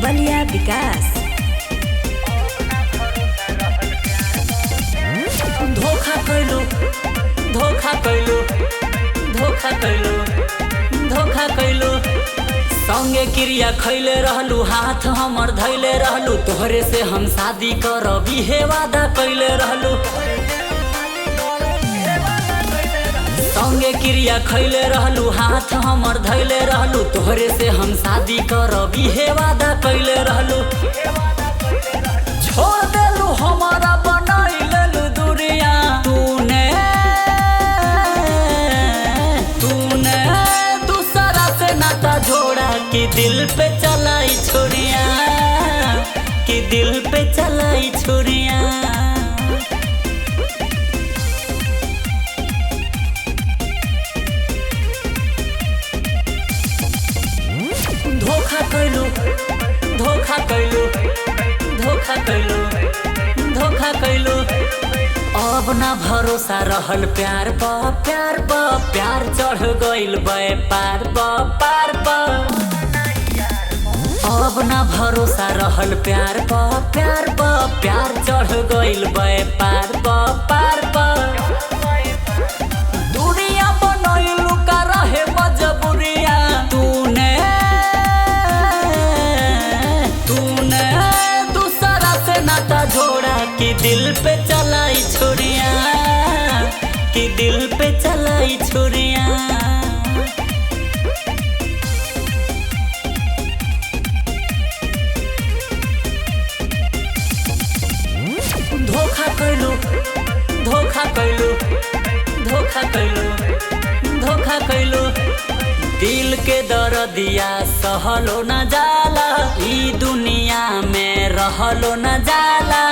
बलिया विकास। धोखा कैलू धोखा कैलू धोखा कैलू धोखा कैलू संगे क्रिया खैले रहलू, हाथ हमर धैले रहलू, तोहरे से हम शादी करब इहे वादा कैले रहलू। संगे क्रिया खैले रहलू, हाथ हमर धैले रहलू, तोहरे से हम शादी करब इहे वादा कैले रहलू। छोड़ देलू हमारा बनाई लेलू दूरिया, तूने दूसरा से नाता जोड़ा कि दिल पे चलाई छोरिया, कि दिल पे चलाई छोरिया। धोखा कैलू धोखा कैलू धोखा कैलू धोखा कैलू अब ना भरोसा रहल प्यार प्यार चढ़ गइल पार अब ना भरोसा रहल प्यार प्यार चढ़ गइल पार दुनिया बनैलू का रहे मजबूरिया, तूने दूसरा से नाता जोड़ा कि दिल पे चलाई छोरिया, कि दिल पे चलाई छोरिया। धोखा कैलू धोखा कैलू धोखा कैलू धोखा कैलू दिल के दर्दिया सहलो न जाला, ई दुनिया में रहलो न जाला।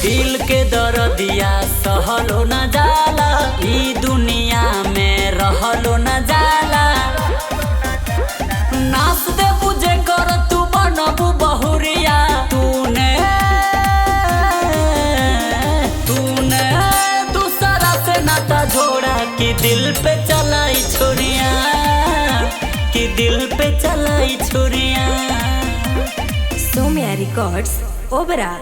दिल के दर्दिया सहलो न जाला, ई दुनिया में रहलो न जाला। नाच दे बुझे कर तू बनबू बहुरिया, तूने दूसरा से नाता जोड़ा कि दिल पे चलाई छोरिया, कि दिल पे चलाई छोरिया। सोम्या रिकॉर्ड्स ओबरा।